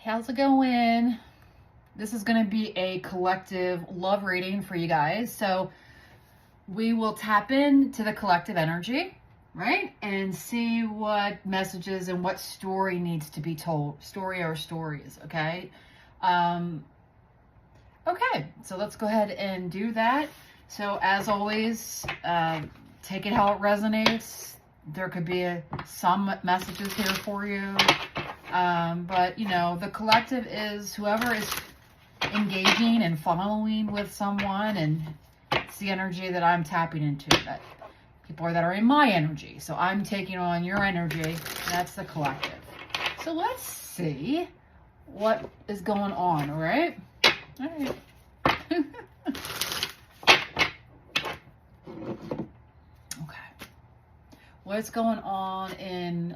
How's it going? This is going to be a collective love reading for you guys. So we will tap into the collective energy, right? And see what messages and what story needs to be told. Story or stories, okay? Okay, so let's go ahead and do that. So as always, take it how it resonates. There could be some messages here for you. But, you know, the collective is whoever is engaging and following with someone, and it's the energy that I'm tapping into, that people that are in my energy. So I'm taking on your energy. That's the collective. So let's see what is going on, all right? All right. Okay. What's going on in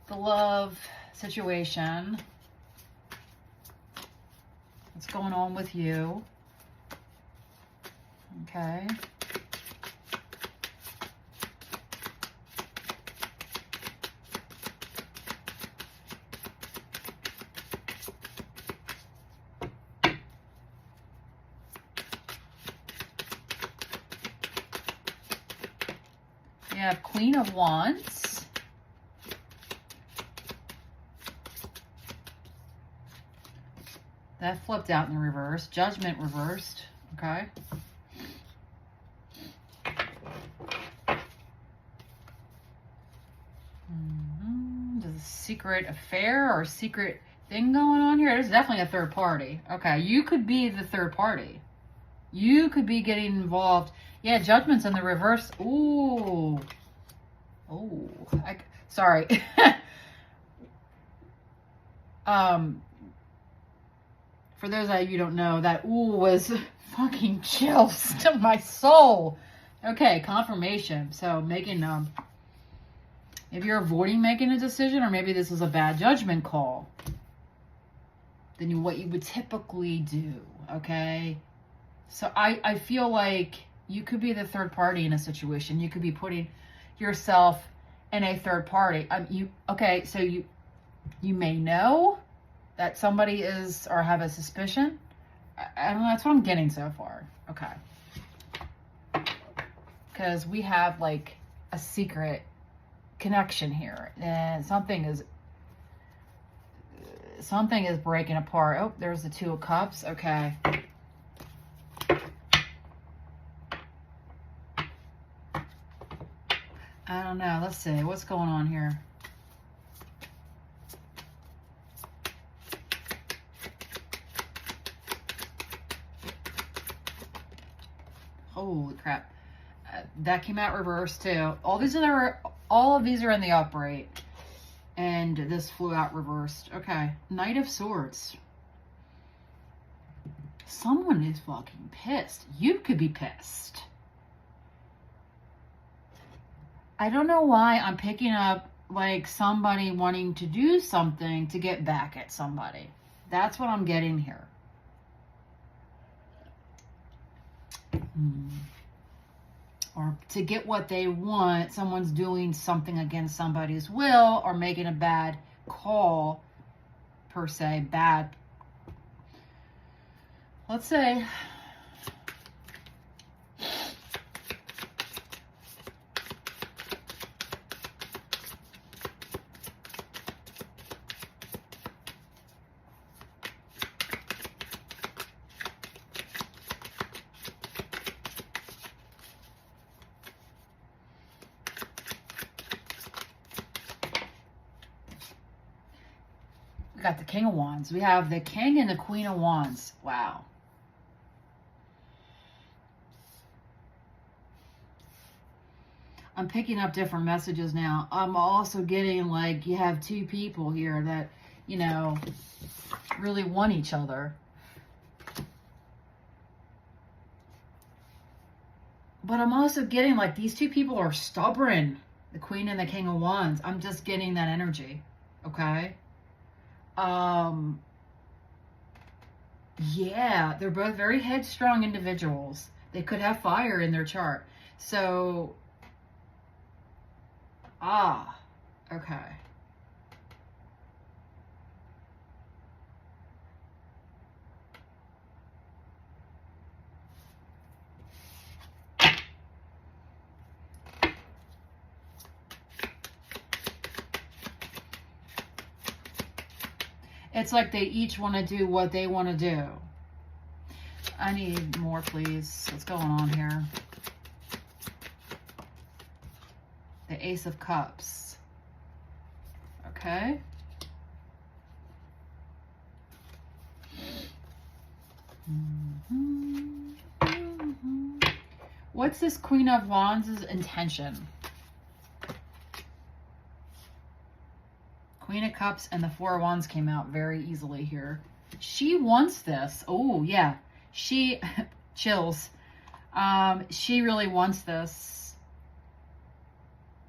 the love situation? What's going on with you? Okay. We have Queen of Wands. That flipped out in the reverse. Judgment reversed. Okay. There's a secret affair or a secret thing going on here. There's definitely a third party. Okay. You could be the third party. You could be getting involved. Yeah, Judgment's in the reverse. Ooh. Oh. Sorry. For those of you who don't know, that ooh was fucking chills to my soul. Okay, confirmation. So making, if you're avoiding making a decision, or maybe this is a bad judgment call, then what you would typically do, okay? So I feel like you could be the third party in a situation. You could be putting yourself in a third party. So you may know that somebody is, or have a suspicion. I don't know, that's what I'm getting so far. Okay. Because we have like a secret connection here, and something is breaking apart. Oh, there's the Two of Cups. Okay. I don't know. Let's see. What's going on here? Holy crap. That came out reversed too. All of these are in the upright. And this flew out reversed. Okay. Knight of Swords. Someone is fucking pissed. You could be pissed. I don't know why I'm picking up like somebody wanting to do something to get back at somebody. That's what I'm getting here. Or to get what they want, someone's doing something against somebody's will, or making a bad call, per se, bad. Let's say, we got the King of Wands. We have the King and the Queen of Wands. Wow. I'm picking up different messages now. I'm also getting like you have two people here that, you know, really want each other. But I'm also getting like these two people are stubborn. The Queen and the King of Wands. I'm just getting that energy. Okay? Yeah, they're both very headstrong individuals. They could have fire in their chart. So, okay. It's like they each want to do what they want to do. I need more, please. What's going on here? The Ace of Cups. Okay. What's this Queen of Wands' intention? Queen of Cups and the Four of Wands came out very easily here. She wants this. Oh, yeah. She, chills. She really wants this.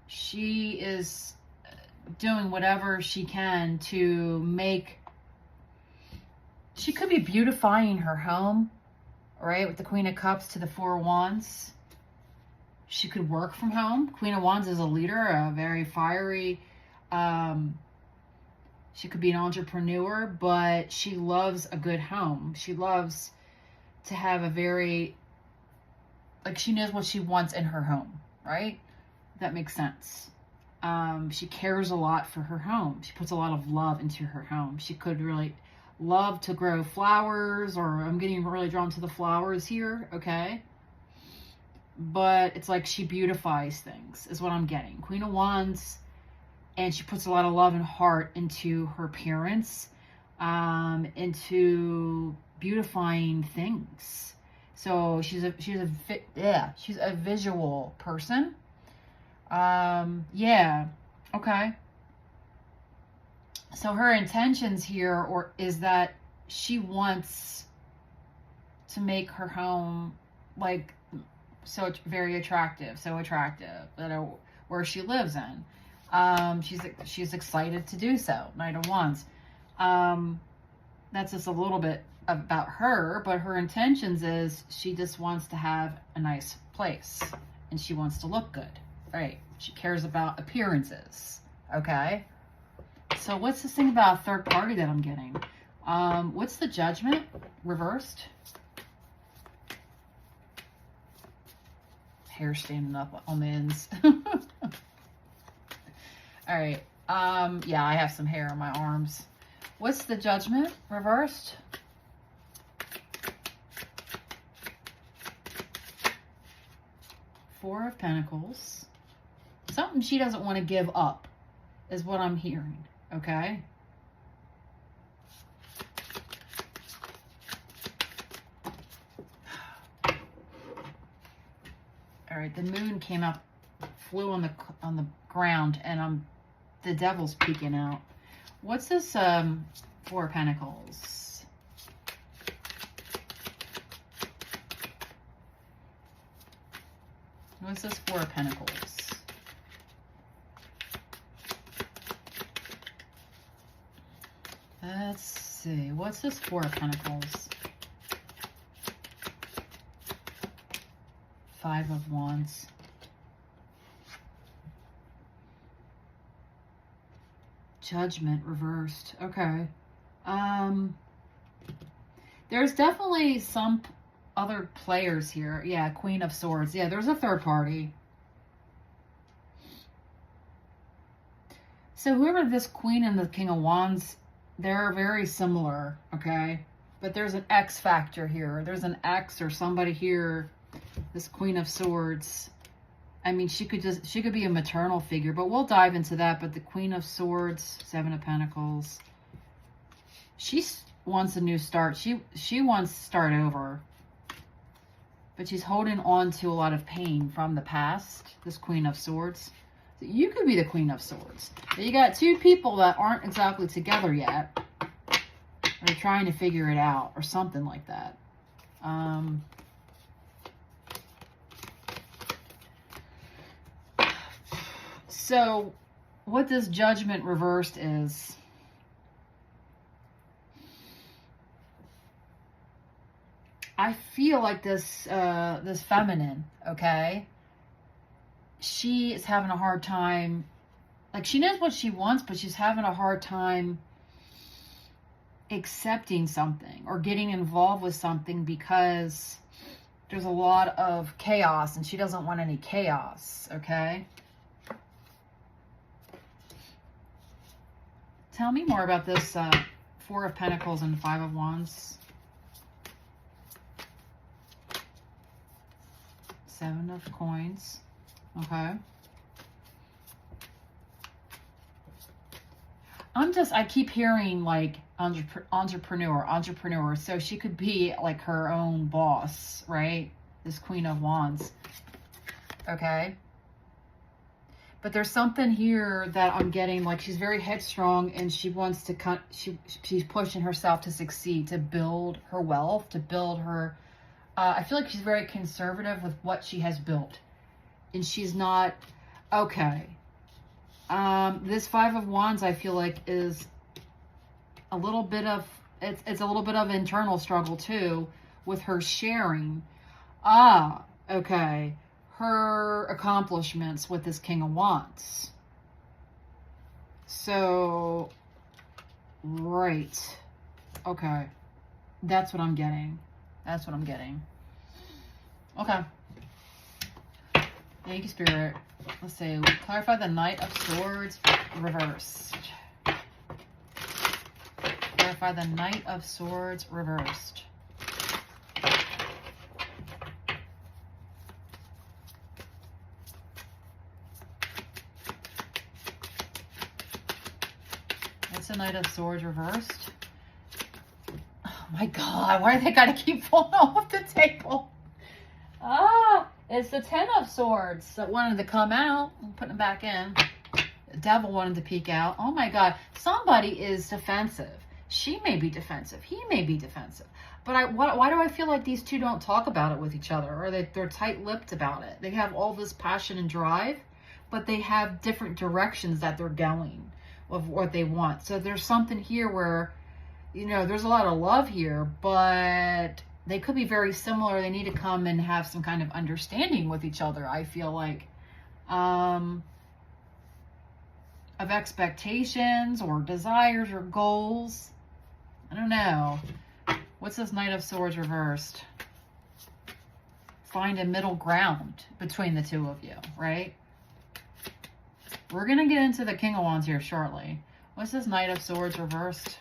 She is doing whatever she can to make, she could be beautifying her home, right? With the Queen of Cups to the Four of Wands. She could work from home. Queen of Wands is a leader, a very fiery, she could be an entrepreneur, but she loves a good home. She loves to have a very, like, she knows what she wants in her home, right? That makes sense. She cares a lot for her home. She puts a lot of love into her home. She could really love to grow flowers, or I'm getting really drawn to the flowers here, okay? But it's like she beautifies things, is what I'm getting. Queen of Wands. And she puts a lot of love and heart into her appearance, into beautifying things. So she's a visual person. Yeah. Okay. So her intentions here is that she wants to make her home like so very attractive, where she lives in. She's excited to do so. Knight of Wands. That's just a little bit about her, but her intentions is she just wants to have a nice place and she wants to look good, right? She cares about appearances. Okay. So what's this thing about a third party that I'm getting? What's the Judgment reversed? Hair standing up on the ends. All right. Yeah, I have some hair on my arms. What's the Judgment reversed? Four of Pentacles. Something she doesn't want to give up is what I'm hearing. Okay. All right. The moon came up, flew on the ground, and the devil's peeking out. What's this Four of Pentacles? What's this Four of Pentacles? Let's see. What's this Four of Pentacles? Five of Wands. Judgment reversed. Okay. There's definitely some other players here. Yeah, Queen of Swords. Yeah, there's a third party. So whoever this Queen and the King of Wands, they're very similar, okay? But there's an X factor here. There's an X or somebody here. This Queen of Swords. I mean, she could be a maternal figure, but we'll dive into that. But the Queen of Swords, Seven of Pentacles. She wants a new start. She wants to start over. But she's holding on to a lot of pain from the past. This Queen of Swords. So you could be the Queen of Swords. So you got two people that aren't exactly together yet. They're trying to figure it out or something like that. So what this Judgment reversed is, I feel like this this feminine, okay, she is having a hard time, like she knows what she wants, but she's having a hard time accepting something or getting involved with something because there's a lot of chaos and she doesn't want any chaos, okay? Tell me more about this Four of Pentacles and Five of Wands. Seven of Coins. Okay. I keep hearing like entrepreneur. So she could be like her own boss, right? This Queen of Wands. Okay. But there's something here that I'm getting, like she's very headstrong and she wants to she's pushing herself to succeed, to build her wealth, to build her, I feel like she's very conservative with what she has built. And she's not, okay. This Five of Wands, I feel like, is a little bit of, it's a little bit of internal struggle too with her sharing. Okay. Her accomplishments with this King of Wands. So, right. Okay. That's what I'm getting. That's what I'm getting. Okay. Thank you, Spirit. Let's see. Clarify the Knight of Swords reversed. Clarify the Knight of Swords reversed. That's the Knight of Swords reversed. Oh my God. Why do they gotta keep falling off the table? It's the Ten of Swords that wanted to come out. I'm putting it back in. The Devil wanted to peek out. Oh my God. Somebody is defensive. She may be defensive. He may be defensive. But why do I feel like these two don't talk about it with each other? Or they're tight-lipped about it. They have all this passion and drive, but they have different directions that they're going of what they want. So there's something here where, you know, there's a lot of love here, but they could be very similar. They need to come and have some kind of understanding with each other, I feel like. Of expectations or desires or goals. I don't know. What's this Knight of Swords reversed? Find a middle ground between the two of you, right? We're going to get into the King of Wands here shortly. What's this Knight of Swords reversed?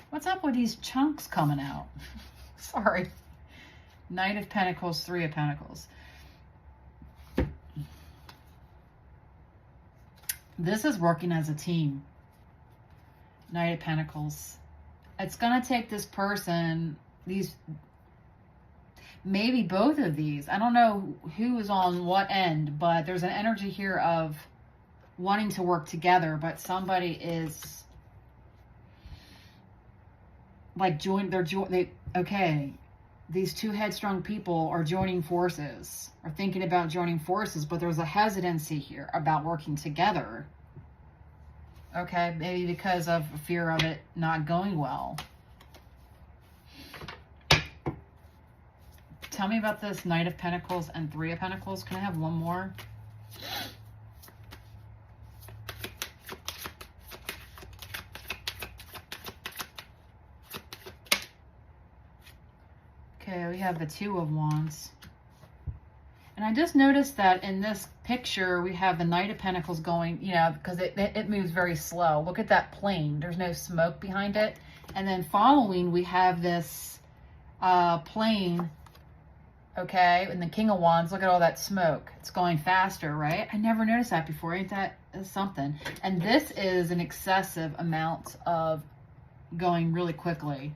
What's up with these chunks coming out? Sorry. Knight of Pentacles, Three of Pentacles. This is working as a team. Knight of Pentacles. It's going to take this person, maybe both of these. I don't know who is on what end, but there's an energy here of wanting to work together, but somebody is like okay, these two headstrong people are joining forces, are thinking about joining forces, but there's a hesitancy here about working together. Okay, maybe because of fear of it not going well. Tell me about this Knight of Pentacles and Three of Pentacles. Can I have one more? Okay, we have the Two of Wands. And I just noticed that in this picture, we have the Knight of Pentacles going, you know, because it moves very slow. Look at that plane. There's no smoke behind it. And then following, we have this plane, okay? And the King of Wands, look at all that smoke. It's going faster, right? I never noticed that before. Ain't that something? And this is an excessive amount of going really quickly.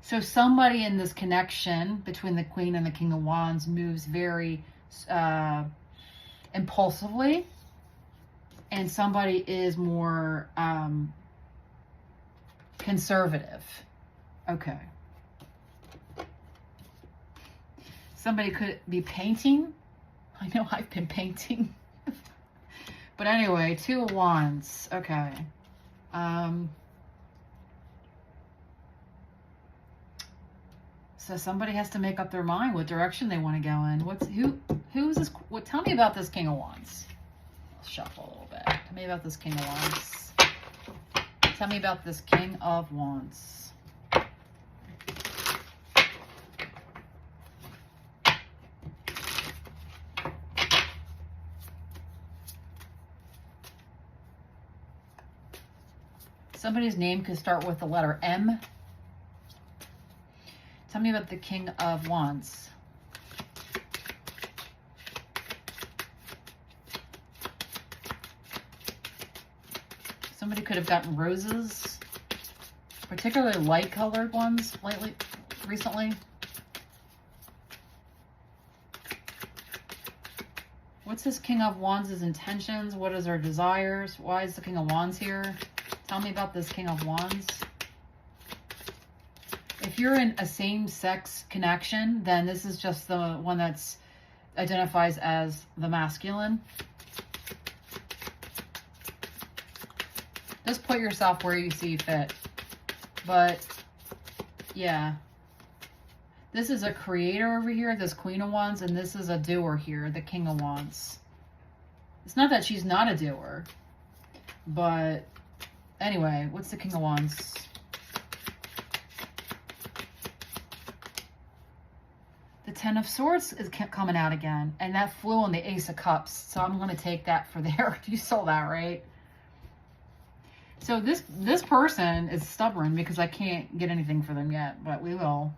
So somebody in this connection between the Queen and the King of Wands moves very impulsively, and somebody is more conservative. Okay. Somebody could be painting. I know I've been painting. But anyway, Two of Wands. Okay. So somebody has to make up their mind what direction they want to go in. Who is this? Tell me about this King of Wands. I'll shuffle a little bit. Tell me about this King of Wands. Tell me about this King of Wands. Somebody's name could start with the letter M. Tell me about the King of Wands. Somebody could have gotten roses, particularly light colored ones recently. What's this King of Wands' intentions? What is her desires? Why is the King of Wands here? Tell me about this King of Wands. If you're in a same-sex connection, then this is just the one that's identifies as the masculine. Just put yourself where you see fit. But, yeah. This is a creator over here, this Queen of Wands, and this is a doer here, the King of Wands. It's not that she's not a doer, but anyway, what's the King of Wands? The Ten of Swords is coming out again, and that flew on the Ace of Cups, so I'm going to take that for there. You saw that, right? So this person is stubborn because I can't get anything for them yet, but we will.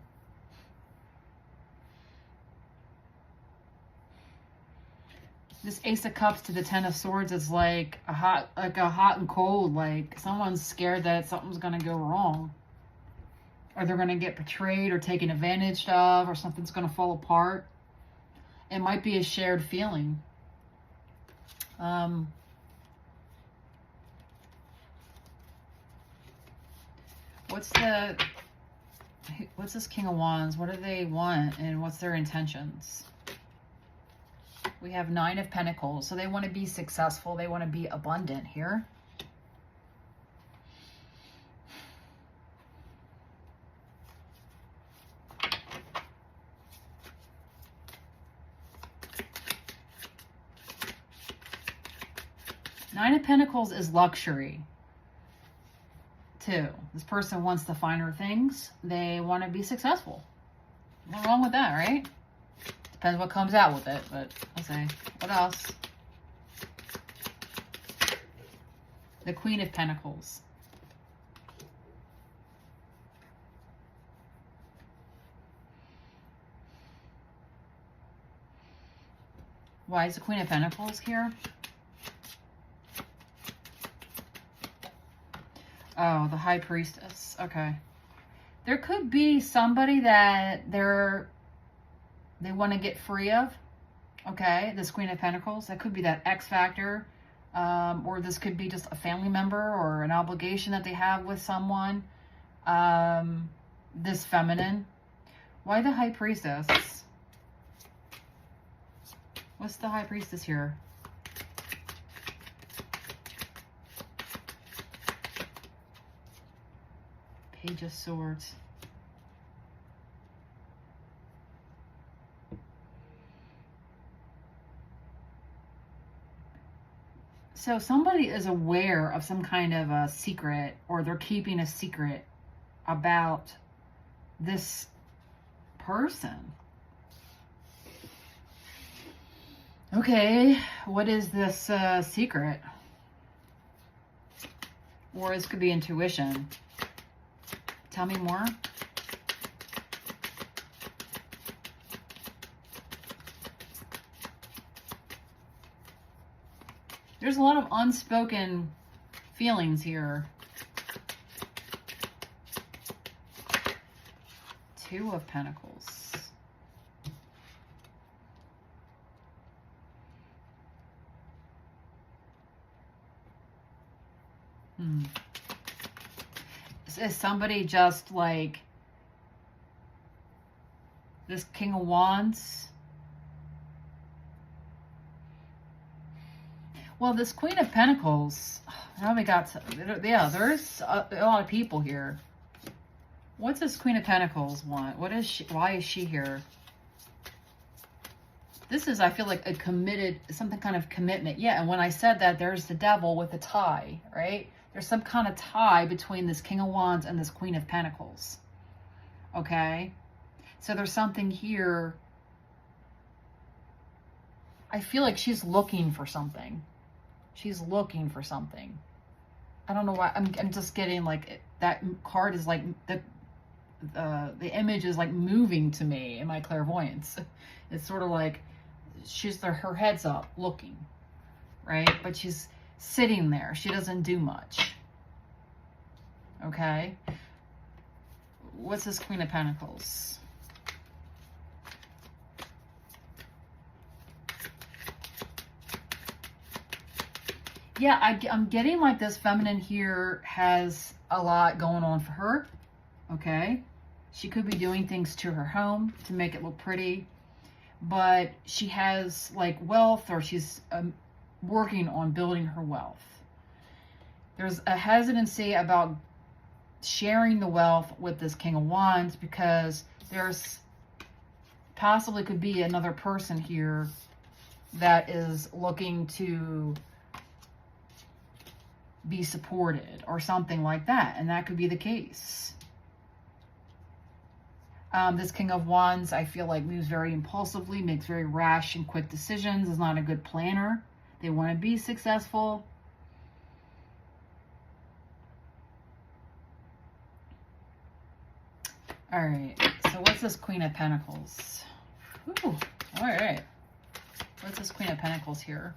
This Ace of Cups to the Ten of Swords is like a hot and cold, like someone's scared that something's going to go wrong. Or they're going to get betrayed or taken advantage of, or something's going to fall apart. It might be a shared feeling. What's this King of Wands? What do they want and what's their intentions? We have Nine of Pentacles. So they want to be successful. They want to be abundant here. Nine of Pentacles is luxury, too. This person wants the finer things. They want to be successful. Nothing wrong with that, right? Depends what comes out with it, but I'll say. What else? The Queen of Pentacles. Why is the Queen of Pentacles here? Oh, the High Priestess. Okay. There could be somebody that they want to get free of. Okay, this Queen of Pentacles. That could be that X factor. Or this could be just a family member or an obligation that they have with someone. This feminine. Why the High Priestess? What's the High Priestess here? Page of Swords. So somebody is aware of some kind of a secret, or they're keeping a secret about this person. Okay, what is this secret? Or this could be intuition. Tell me more. There's a lot of unspoken feelings here. Two of Pentacles. Is somebody just like this King of Wands? Well, this Queen of Pentacles, now we got, yeah, there's a lot of people here. What's this Queen of Pentacles want? What is she, why is she here? This is, I feel like, a committed, something kind of commitment. Yeah, and when I said that, there's the devil with the tie, right? There's some kind of tie between this King of Wands and this Queen of Pentacles. Okay? So there's something here. I feel like she's looking for something. She's looking for something. I don't know why. I'm just getting like that card is like the image is like moving to me in my clairvoyance. It's sort of like her head's up looking, right? But she's sitting there. She doesn't do much. Okay. What's this Queen of Pentacles? Yeah, I'm getting like this feminine here has a lot going on for her. Okay. She could be doing things to her home to make it look pretty. But she has like wealth, or she's working on building her wealth. There's a hesitancy about sharing the wealth with this King of Wands because there's possibly could be another person here that is looking to be supported or something like that. And that could be the case. This King of Wands, I feel like moves very impulsively, makes very rash and quick decisions, is not a good planner. They want to be successful. All right, so what's this Queen of Pentacles? Ooh, all right. What's this Queen of Pentacles here?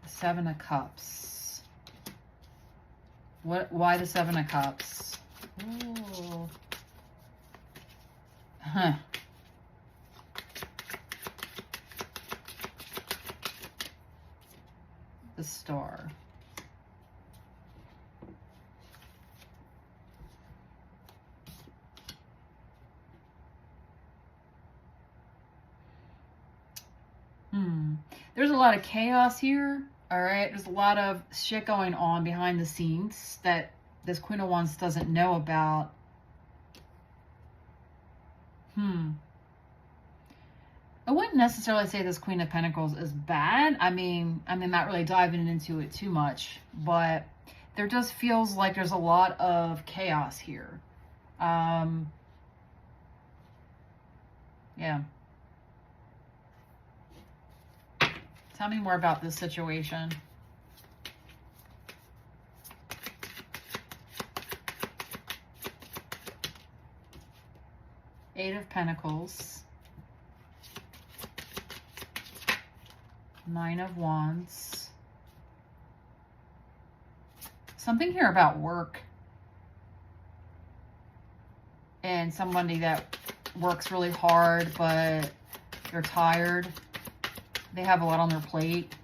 Seven of Cups. Why the Seven of Cups? Ooh. Huh. The Star. There's a lot of chaos here. All right, there's a lot of shit going on behind the scenes that this Queen of Wands doesn't know about. I wouldn't necessarily say this Queen of Pentacles is bad. I mean, not really diving into it too much, but there just feels like there's a lot of chaos here. Yeah. Tell me more about this situation. Eight of Pentacles. Nine of Wands. Something here about work. And somebody that works really hard, but they're tired. They have a lot on their plate.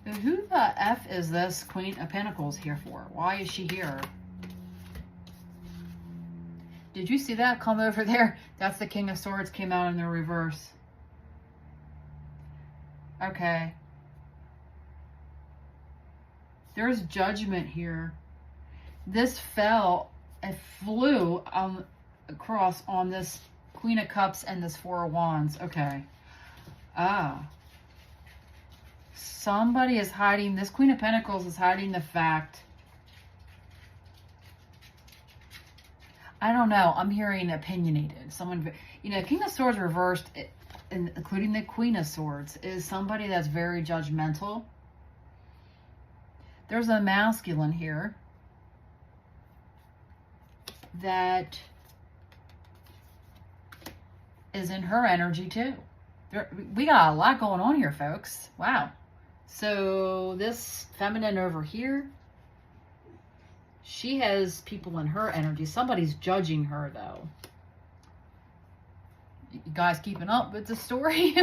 Who the F is this Queen of Pentacles here for? Why is she here? Did you see that come over there? That's the King of Swords came out in the reverse. Okay. There's judgment here. This fell and flew across on this Queen of Cups and this Four of Wands. Okay. Somebody is hiding. This Queen of Pentacles is hiding the fact. I don't know. I'm hearing opinionated. Someone, King of Swords reversed, including the Queen of Swords, is somebody that's very judgmental. There's a masculine here that is in her energy too. We got a lot going on here, folks. Wow. So this feminine over here, she has people in her energy. Somebody's judging her, though. You guys keeping up with the story?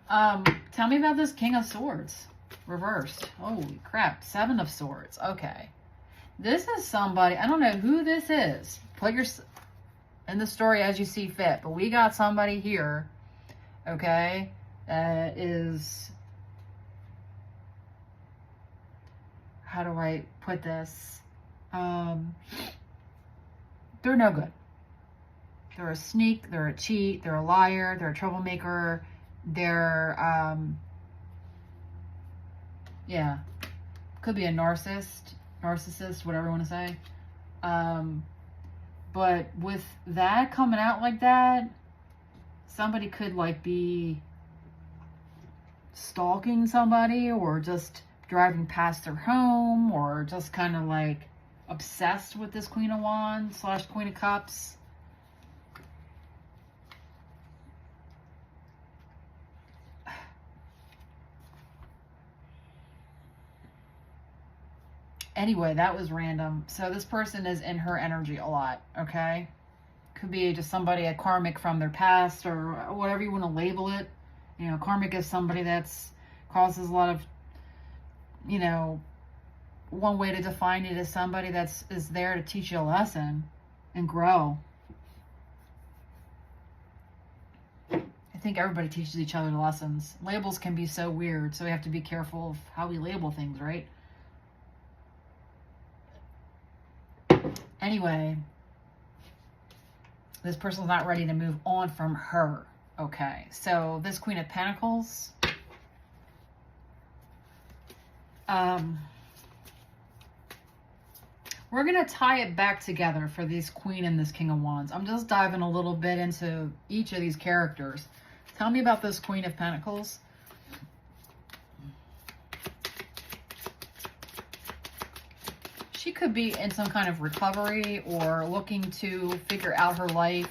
Tell me about this King of Swords. Reversed. Holy crap. Seven of Swords. Okay. This is somebody, I don't know who this is. Put your in the story as you see fit. But we got somebody here, okay, that is, how do I put this? They're no good. They're a sneak, they're a cheat, they're a liar, they're a troublemaker, they're, yeah, could be a narcissist, whatever you want to say. But with that coming out like that, somebody could like be stalking somebody, or just driving past their home, or just kind of like obsessed with this Queen of Wands / Queen of Cups. Anyway, that was random. So this person is in her energy a lot, okay? Could be just somebody, a karmic from their past, or whatever you want to label it. You know, karmic is somebody that's causes a lot of, you know, one way to define it is somebody is there to teach you a lesson and grow. I think everybody teaches each other lessons. Labels can be so weird, so we have to be careful of how we label things, right? Anyway, this person's not ready to move on from her. Okay, so this Queen of Pentacles, we're going to tie it back together for this Queen and this King of Wands. I'm just diving a little bit into each of these characters. Tell me about this Queen of Pentacles. She could be in some kind of recovery or looking to figure out her life.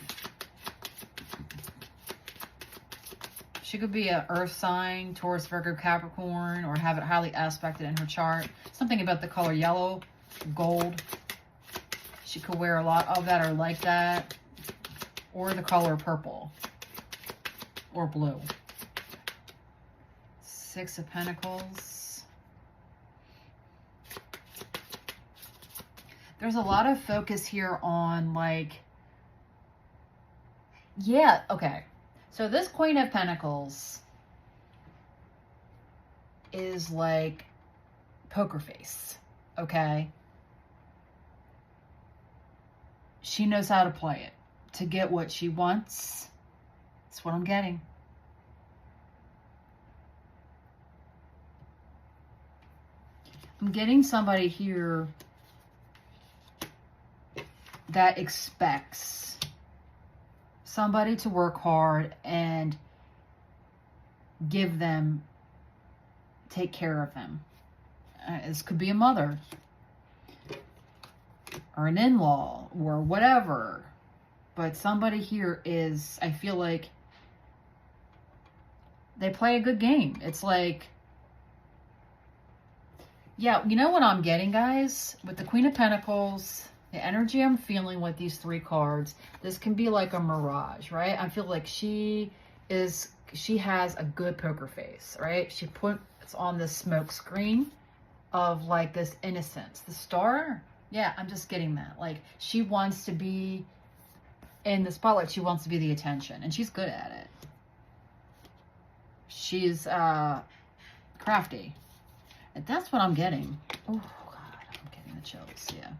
She could be an earth sign, Taurus, Virgo, Capricorn, or have it highly aspected in her chart. Something about the color yellow, gold. She could wear a lot of that or like that. Or the color purple or blue. Six of Pentacles. There's a lot of focus here on like, yeah, okay. So this Queen of Pentacles is like poker face, okay? She knows how to play it to get what she wants. That's what I'm getting. I'm getting somebody here that expects somebody to work hard and give them, take care of them. This could be a mother or an in-law or whatever. But somebody here is, I feel like they play a good game. It's like, yeah, you know what I'm getting, guys? With the Queen of Pentacles, the energy I'm feeling with these three cards, this can be like a mirage, right? I feel like she has a good poker face, right? She puts on this smoke screen of like this innocence. The star, yeah, I'm just getting that. Like she wants to be in the spotlight. She wants to be the attention, and she's good at it. She's crafty. And that's what I'm getting. Oh, God, I'm getting the chills, yeah.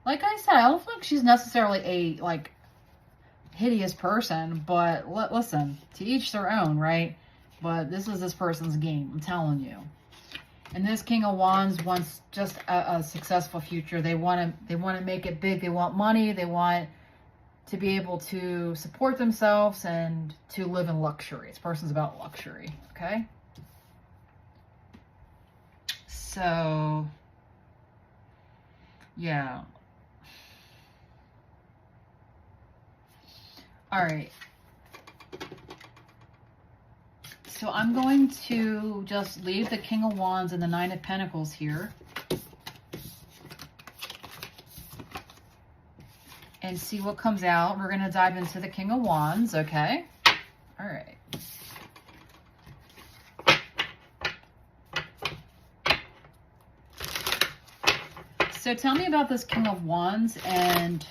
Like I said, I don't think she's necessarily a, like, hideous person, but listen, to each their own, right? But this is this person's game, I'm telling you. And this King of Wands wants just a successful future. They want to make it big. They want money. They want to be able to support themselves and to live in luxury. This person's about luxury, okay? So, yeah. All right. So I'm going to just leave the King of Wands and the Nine of Pentacles here. And see what comes out. We're going to dive into the King of Wands, okay? All right. So tell me about this King of Wands and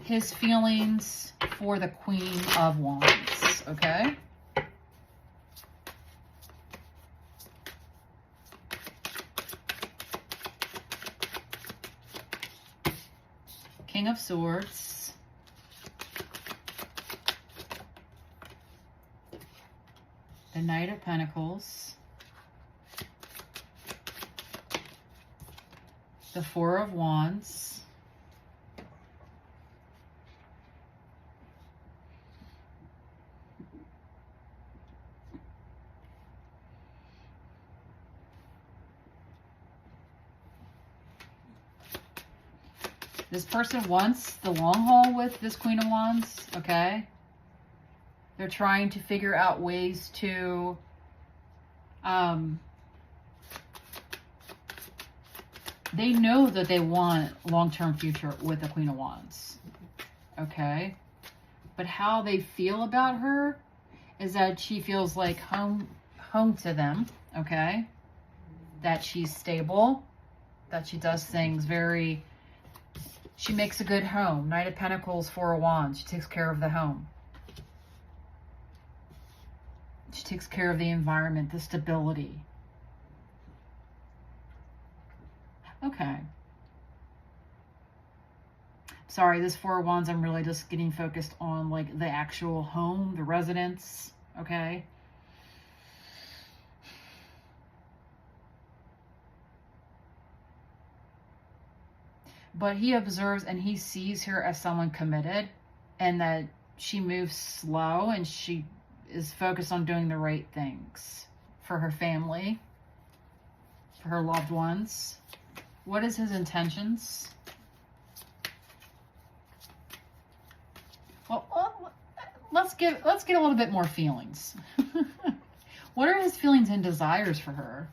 his feelings for the Queen of Wands, okay? King of Swords. The Knight of Pentacles. The Four of Wands. This person wants the long haul with this Queen of Wands, okay? They're trying to figure out ways to they know that they want long-term future with the Queen of Wands, okay? But how they feel about her is that she feels like home to them, okay? That she's stable, that she does things very... She makes a good home. Knight of Pentacles, Four of Wands. She takes care of the home. She takes care of the environment, the stability. Okay. Sorry, this Four of Wands, I'm really just getting focused on like the actual home, the residence, okay? But he observes and he sees her as someone committed, and that she moves slow and she is focused on doing the right things for her family, for her loved ones. What is his intentions? Well, let's get a little bit more feelings. What are his feelings and desires for her?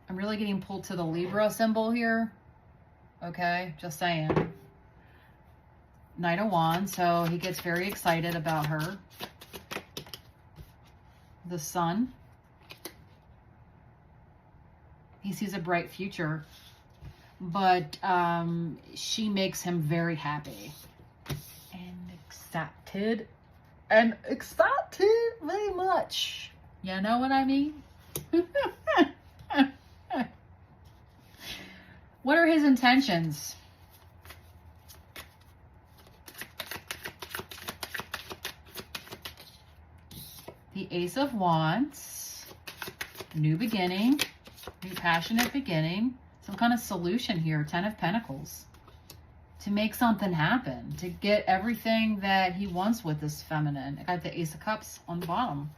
I'm really getting pulled to the Libra symbol here. Okay, just saying. Knight of Wands, so he gets very excited about her. The Sun. He sees a bright future, but she makes him very happy and excited. And excited very much. You know what I mean? What are his intentions? The Ace of Wands. New beginning. New passionate beginning. Some kind of solution here. Ten of Pentacles. To make something happen. To get everything that he wants with this feminine. I got the Ace of Cups on the bottom.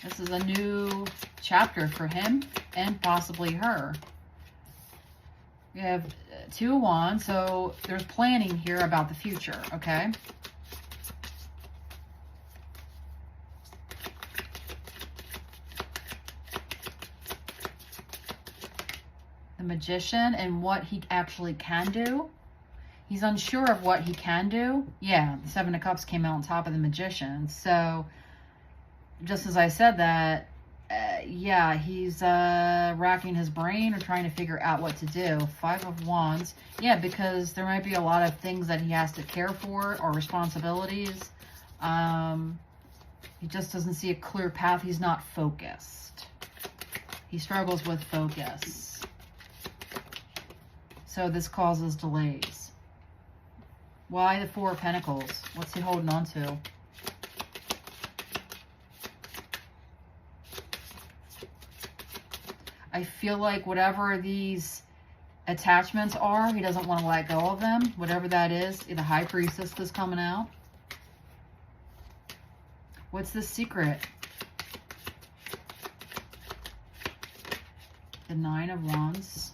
This is a new chapter for him and possibly her. We have Two of Wands, so there's planning here about the future, okay? The Magician and what he actually can do. He's unsure of what he can do. Yeah, the Seven of Cups came out on top of the Magician. So, just as I said that, yeah, he's racking his brain or trying to figure out what to do. Five of Wands. Yeah, because there might be a lot of things that he has to care for or responsibilities. He just doesn't see a clear path. He's not focused. He struggles with focus. So this causes delays. Why the Four of Pentacles? What's he holding on to? I feel like whatever these attachments are, he doesn't want to let go of them. Whatever that is, the High Priestess is coming out. What's the secret? The Nine of Wands.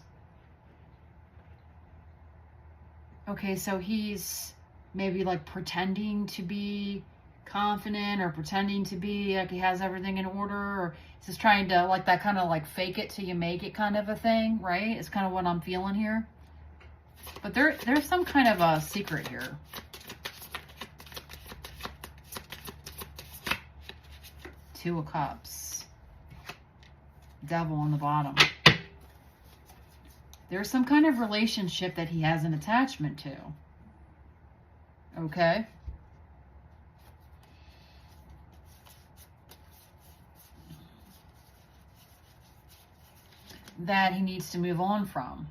Okay, so he's maybe like pretending to be confident or pretending to be like he has everything in order, or he's just trying to like that kind of like fake it till you make it kind of a thing, right? It's kind of what I'm feeling here. But there's some kind of a secret here. Two of Cups. Devil on the bottom. There's some kind of relationship that he has an attachment to. Okay? That he needs to move on from.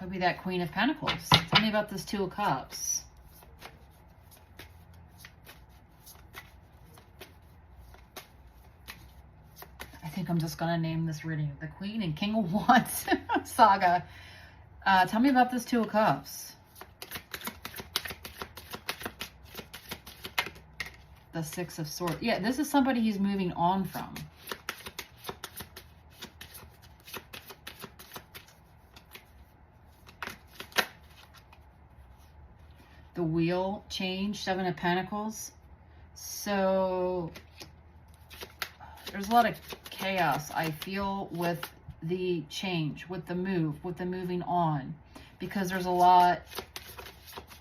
Could be that Queen of Pentacles. Tell me about this Two of Cups. I think I'm just going to name this reading the Queen and King of Wands saga. Tell me about this Two of Cups. The Six of Swords. Yeah, this is somebody he's moving on from. The Wheel change, Seven of Pentacles. So there's a lot of chaos, I feel, with the change, with the move, with the moving on, because there's a lot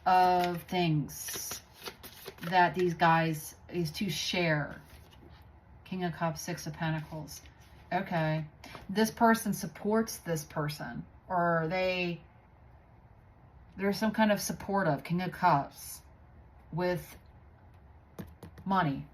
of things that these two share. King of Cups, Six of Pentacles. Okay. This person supports this person, or there's some kind of support of King of Cups with money.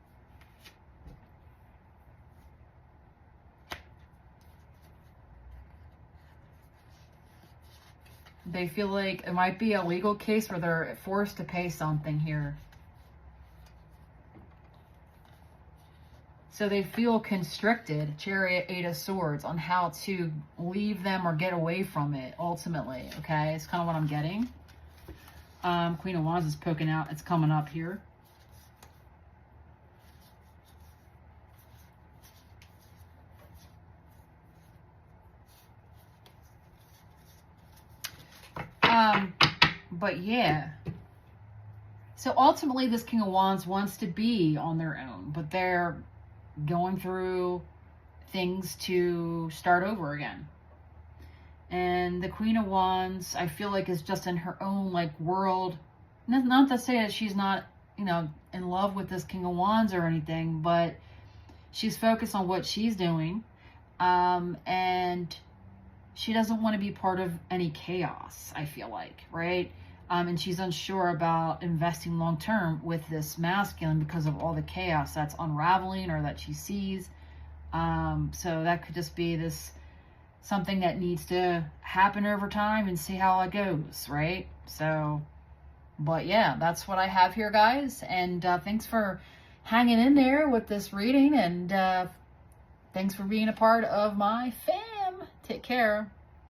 They feel like it might be a legal case where they're forced to pay something here. So they feel constricted, Chariot, Eight of Swords, on how to leave them or get away from it, ultimately, okay? It's kind of what I'm getting. Queen of Wands is poking out. It's coming up here. But yeah. So ultimately, this King of Wands wants to be on their own, but they're going through things to start over again. And the Queen of Wands, I feel like, is just in her own, like, world. Not to say that she's not, you know, in love with this King of Wands or anything, but she's focused on what she's doing. And she doesn't want to be part of any chaos, I feel like, right? And she's unsure about investing long-term with this masculine because of all the chaos that's unraveling or that she sees. So that could just be something that needs to happen over time and see how it goes, right? So, but yeah, that's what I have here, guys. And thanks for hanging in there with this reading. And thanks for being a part of my fam. Take care.